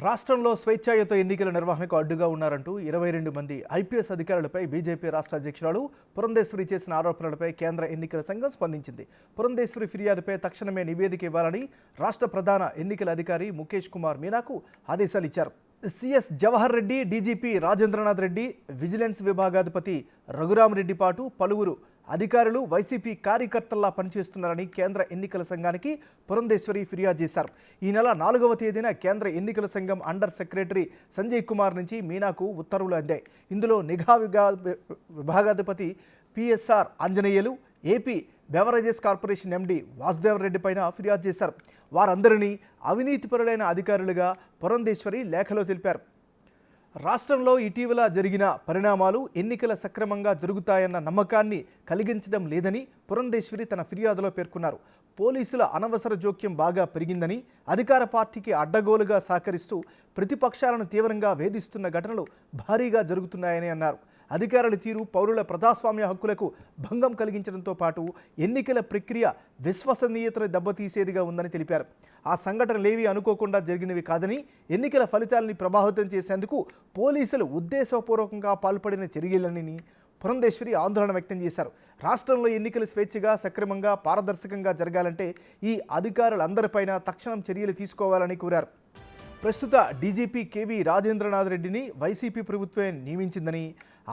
రాష్ట్రంలో స్వేచ్ఛాయుత ఎన్నికల నిర్వహణకు అడ్డుగా ఉన్నారంటూ 22 మంది ఐపీఎస్ అధికారులపై బీజేపీ రాష్ట్ర అధ్యక్షురాలు పురంధేశ్వరి చేసిన ఆరోపణలపై కేంద్ర ఎన్నికల సంఘం స్పందించింది. పురంధేశ్వరి ఫిర్యాదుపై తక్షణమే నివేదిక ఇవ్వాలని రాష్ట్ర ప్రధాన ఎన్నికల అధికారి ముఖేష్ కుమార్ మీనాకు ఆదేశాలు ఇచ్చారు. CS Jawahar Reddy, DGP Rajendranath Reddy, vigilance విభాగాధిపతి రఘురామరెడ్డి పాటు పలువురు అధికారులు వైసీపీ కార్యకర్తల్లా పనిచేస్తున్నారని కేంద్ర ఎన్నికల సంఘానికి పురంధేశ్వరి ఫిర్యాదు చేశారు. ఈ నెల 4వ తేదీన కేంద్ర ఎన్నికల సంఘం అండర్ సెక్రటరీ సంజయ్ కుమార్ నుంచి మీనాకు ఉత్తర్వులు అందాయి. ఇందులో నిఘా విభాగాధిపతి PSR Anjaneyulu, AP beverages corporation MD Vasudev Reddy పైన ఫిర్యాదు చేశారు. వారందరినీ అవినీతిపరులైన అధికారులుగా పురంధేశ్వరి లేఖలో తెలిపారు. రాష్ట్రంలో ఇటీవల జరిగిన పరిణామాలు ఎన్నికల సక్రమంగా జరుగుతాయన్న నమ్మకాన్ని కలిగించడం లేదని పురంధేశ్వరి తన ఫిర్యాదులో పేర్కొన్నారు. పోలీసుల అనవసర జోక్యం బాగా పెరిగిందని, అధికార పార్టీకి అడ్డగోలుగా సహకరిస్తూ ప్రతిపక్షాలను తీవ్రంగా వేధిస్తున్న ఘటనలు భారీగా జరుగుతున్నాయని అన్నారు. అధికారుల తీరు పౌరుల ప్రజాస్వామ్య హక్కులకు భంగం కలిగించడంతో పాటు ఎన్నికల ప్రక్రియ విశ్వసనీయతను దెబ్బతీసేదిగా ఉందని తెలిపారు. ఆ సంఘటనలేవి అనుకోకుండా జరిగినవి కాదని, ఎన్నికల ఫలితాలని ప్రభావితం చేసేందుకు పోలీసులు ఉద్దేశపూర్వకంగా పాల్పడిన చర్యలని పురంధేశ్వరి ఆందోళన వ్యక్తం చేశారు. రాష్ట్రంలో ఎన్నికలు స్వేచ్ఛగా, సక్రమంగా, పారదర్శకంగా జరగాలంటే ఈ అధికారులందరిపైన తక్షణం చర్యలు తీసుకోవాలని కోరారు. ప్రస్తుత డీజీపీ కేవీ రాజేంద్రనాథ్ రెడ్డిని వైసీపీ ప్రభుత్వం నియమించిందని,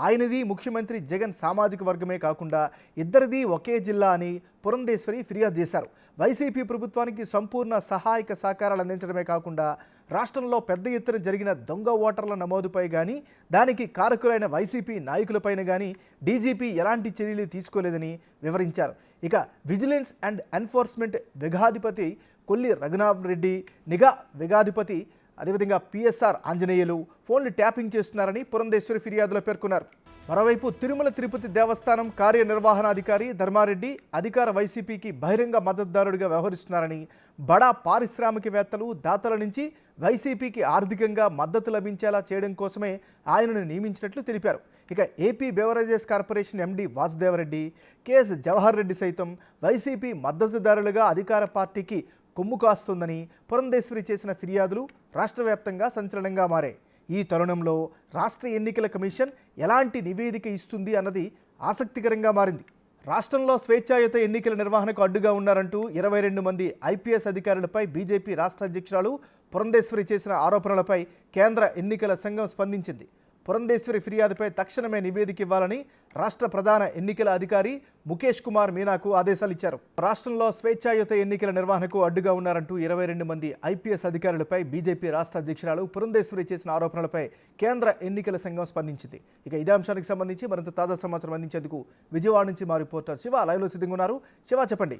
ఆయనది ముఖ్యమంత్రి జగన్ సామాజిక వర్గమే కాకుండా ఇద్దరిది ఒకే జిల్లా అని పురంధేశ్వరి ఫిర్యాదు చేశారు. వైసీపీ ప్రభుత్వానికి సంపూర్ణ సహాయక సహకారాలు అందించడమే కాకుండా రాష్ట్రంలో పెద్ద ఎత్తున జరిగిన దొంగ ఓటర్ల నమోదుపై కానీ, దానికి కారకులైన వైసీపీ నాయకులపైన కానీ డీజీపీ ఎలాంటి చర్యలు తీసుకోలేదని వివరించారు. ఇక విజిలెన్స్ అండ్ ఎన్ఫోర్స్మెంట్ విభాగాధిపతి కొల్లి రఘునాథరెడ్డి, నిఘా విభాగాధిపతి అదేవిధంగా పిఎస్ఆర్ ఆంజనేయులు ఫోన్లు ట్యాపింగ్ చేస్తున్నారని పురంధేశ్వరి ఫిర్యాదులో పేర్కొన్నారు. మరోవైపు తిరుమల తిరుపతి దేవస్థానం కార్యనిర్వహణాధికారి ధర్మారెడ్డి అధికార వైసీపీకి బహిరంగ మద్దతుదారుడిగా వ్యవహరిస్తున్నారని, బడా పారిశ్రామికవేత్తలు, దాతల నుంచి వైసీపీకి ఆర్థికంగా మద్దతు లభించేలా చేయడం కోసమే ఆయనను నియమించినట్లు తెలిపారు. ఇక AP beverages corporation MD Vasudev Reddy, KS Jawahar Reddy సైతం వైసీపీ మద్దతుదారులుగా అధికార పార్టీకి కొమ్ము కాస్తుందని పురంధేశ్వరి చేసిన ఫిర్యాదులు రాష్ట్ర వ్యాప్తంగా సంచలనంగా మారాయి. ఈ తరుణంలో రాష్ట్ర ఎన్నికల కమిషన్ ఎలాంటి నివేదిక ఇస్తుంది అన్నది ఆసక్తికరంగా మారింది. రాష్ట్రంలో స్వేచ్ఛాయుత ఎన్నికల నిర్వహణకు అడ్డుగా ఉన్నారంటూ 22 మంది ఐపీఎస్ అధికారులపై బీజేపీ రాష్ట్ర అధ్యక్షురాలు పురంధేశ్వరి చేసిన ఆరోపణలపై కేంద్ర ఎన్నికల సంఘం స్పందించింది. పురంధేశ్వరి ఫిర్యాదుపై తక్షణమే నివేదిక ఇవ్వాలని రాష్ట్ర ప్రధాన ఎన్నికల అధికారి ముఖేష్ కుమార్ మీనాకు ఆదేశాలు ఇచ్చారు. రాష్ట్రంలో స్వేచ్ఛాయుత ఎన్నికల నిర్వహణకు అడ్డుగా ఉన్నారంటూ 22 మంది ఐపీఎస్ అధికారులపై బీజేపీ రాష్ట్ర అధ్యక్షురాలు పురంధేశ్వరి చేసిన ఆరోపణలపై కేంద్ర ఎన్నికల సంఘం స్పందించింది. ఇక ఇదే అంశానికి సంబంధించి మరింత తాజా సమాచారం అందించేందుకు విజయవాడ నుంచి మా రిపోర్టర్ శివ లైవ్లో సిద్ధంగా ఉన్నారు. శివ, చెప్పండి.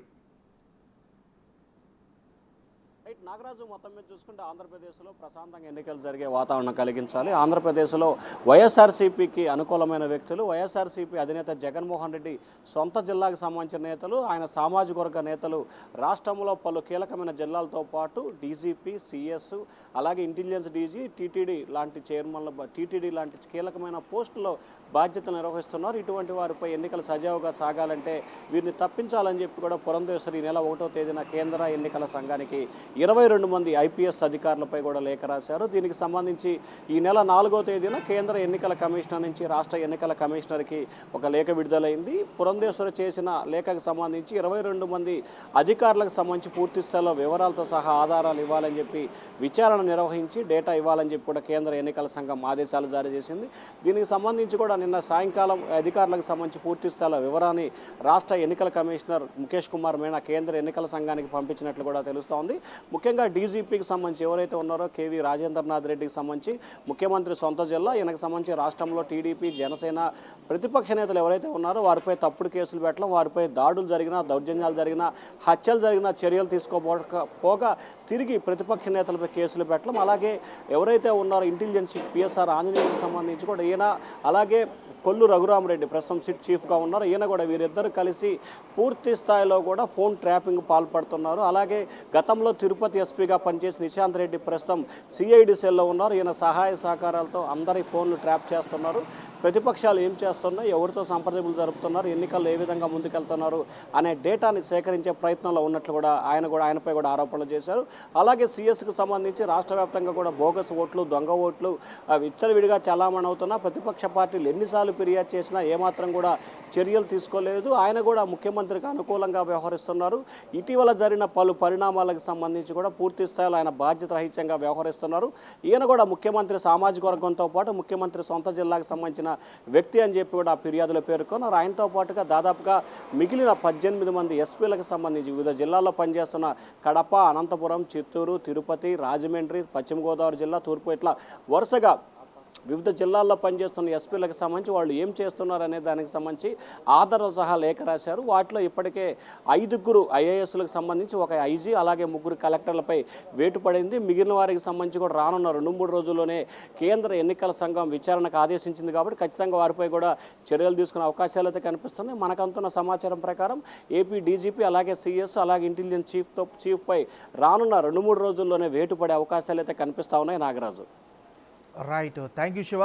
నాగరాజు, మొత్తం మీద చూసుకుంటే ఆంధ్రప్రదేశ్లో ప్రశాంతంగా ఎన్నికలు జరిగే వాతావరణం కలిగించాలి. ఆంధ్రప్రదేశ్లో వైఎస్ఆర్సీపీకి అనుకూలమైన వ్యక్తులు, వైఎస్ఆర్సీపీ అధినేత జగన్మోహన్ రెడ్డి సొంత జిల్లాకు సంబంధించిన నేతలు, ఆయన సామాజిక వర్గ నేతలు రాష్ట్రంలో పలు కీలకమైన జిల్లాలతో పాటు డీజీపీ, సిఎస్, అలాగే ఇంటెలిజెన్స్ డీజీ, టీటీడీ లాంటి చైర్మన్ల, టీటీడీ లాంటి కీలకమైన పోస్టుల్లో బాధ్యతలు నిర్వహిస్తున్నారు. ఇటువంటి వారిపై ఎన్నికలు సజావుగా సాగాలంటే వీరిని తప్పించాలని చెప్పి కూడా పురంధేశ్వరి ఈ నెల 1వ తేదీన కేంద్ర ఎన్నికల సంఘానికి 22 మంది ఐపీఎస్ అధికారులపై కూడా లేఖ రాశారు. దీనికి సంబంధించి ఈ నెల 4వ తేదీన కేంద్ర ఎన్నికల కమిషనర్ నుంచి రాష్ట్ర ఎన్నికల కమిషనర్కి ఒక లేఖ విడుదలైంది. పురంధేశ్వరి చేసిన లేఖకు సంబంధించి 22 మంది అధికారులకు సంబంధించి పూర్తి స్థాయిలో వివరాలతో సహా ఆధారాలు ఇవ్వాలని చెప్పి, విచారణ నిర్వహించి డేటా ఇవ్వాలని చెప్పి కూడా కేంద్ర ఎన్నికల సంఘం ఆదేశాలు జారీ చేసింది. దీనికి సంబంధించి కూడా నిన్న సాయంకాలం అధికారులకు సంబంధించి పూర్తి స్థాయిలో వివరాన్ని రాష్ట్ర ఎన్నికల కమిషనర్ ముఖేష్ కుమార్ మీనా కేంద్ర ఎన్నికల సంఘానికి పంపించినట్లు కూడా తెలుస్తోంది. ముఖ్యంగా డీజీపీకి సంబంధించి ఎవరైతే ఉన్నారో కేవీ రాజేంద్రనాథ్ రెడ్డికి సంబంధించి ముఖ్యమంత్రి సొంత జిల్లా, ఈయనకు సంబంధించి రాష్ట్రంలో టీడీపీ, జనసేన ప్రతిపక్ష నేతలు ఎవరైతే ఉన్నారో వారిపై తప్పుడు కేసులు పెట్టడం, వారిపై దాడులు జరిగినా, దౌర్జన్యాలు జరిగినా, హత్యలు జరిగినా చర్యలు తీసుకోపోగా తిరిగి ప్రతిపక్ష నేతలపై కేసులు పెట్టడం, అలాగే ఎవరైతే ఉన్నారో ఇంటెలిజెన్స్ పిఎస్ఆర్ ఆంజనేయులకు సంబంధించి కూడా ఈయన, అలాగే కొల్లు రఘురామరెడ్డి ప్రస్తుతం సిట్ చీఫ్గా ఉన్నారు. ఈయన కూడా వీరిద్దరు కలిసి పూర్తి స్థాయిలో కూడా ఫోన్ ట్రాపింగ్ పాల్పడుతున్నారు. అలాగే గతంలో తిరుపతి ఎస్పీగా పనిచేసి నిశాంత్ రెడ్డి ప్రస్తుతం సిఐడి సెల్లో ఉన్నారు. ఈయన సహాయ సహకారాలతో అందరి ఫోన్లు ట్రాప్ చేస్తున్నారు. ప్రతిపక్షాలు ఏం చేస్తున్నాయి, ఎవరితో సంప్రదింపులు జరుపుతున్నారు, ఎన్నికల్లో ఏ విధంగా ముందుకెళ్తున్నారు అనే డేటాని సేకరించే ప్రయత్నంలో ఉన్నట్లు కూడా ఆయనపై కూడా ఆరోపణలు చేశారు. అలాగే సిఎస్కు సంబంధించి రాష్ట్ర వ్యాప్తంగా కూడా బోగస్ ఓట్లు, దొంగ ఓట్లు విచ్చలవిడిగా చలామణి అవుతున్నా ప్రతిపక్ష పార్టీలు ఎన్నిసార్లు ఫిర్యాదు చేసినా ఏమాత్రం కూడా చర్యలు తీసుకోలేదు. ఆయన కూడా ముఖ్యమంత్రికి అనుకూలంగా వ్యవహరిస్తున్నారు. ఇటీవల జరిగిన పలు పరిణామాలకు సంబంధించి కూడా పూర్తి స్థాయిలో ఆయన బాధ్యత రహిత్యంగా వ్యవహరిస్తున్నారు. ఈయన కూడా ముఖ్యమంత్రి సామాజిక వర్గంతో పాటు ముఖ్యమంత్రి సొంత జిల్లాకు సంబంధించిన వ్యక్తి అని చెప్పి కూడా ఫిర్యాదులో పేర్కొన్నారు. ఆయనతో పాటుగా దాదాపుగా మిగిలిన 18 మంది ఎస్పీలకు సంబంధించి వివిధ జిల్లాల్లో పనిచేస్తున్న కడప, అనంతపురం, చిత్తూరు, తిరుపతి, రాజమండ్రి, పశ్చిమ గోదావరి జిల్లా, తూర్పు ఇట్లా వరుసగా వివిధ జిల్లాల్లో పనిచేస్తున్న ఎస్పీలకు సంబంధించి వాళ్ళు ఏం చేస్తున్నారు అనే దానికి సంబంధించి ఆధారాలు సహా లేఖ రాశారు. వాటిలో ఇప్పటికే 5 ఐఏఎస్లకు సంబంధించి ఒక ఐజీ అలాగే 3 కలెక్టర్లపై వేటు పడింది. మిగిలిన వారికి సంబంధించి కూడా రానున్న 2-3 రోజుల్లోనే కేంద్ర ఎన్నికల సంఘం విచారణకు ఆదేశించింది కాబట్టి ఖచ్చితంగా వారిపై కూడా చర్యలు తీసుకునే అవకాశాలు అయితే కనిపిస్తున్నాయి. మనకంతున్న సమాచారం ప్రకారం ఏపీ డీజీపీ అలాగే సిఎస్ అలాగే ఇంటెలిజెన్స్ చీఫ్పై రానున్న 2-3 రోజుల్లోనే వేటు పడే అవకాశాలు అయితే కనిపిస్తూ ఉన్నాయి. Nagaraju. Right, thank you Shiva.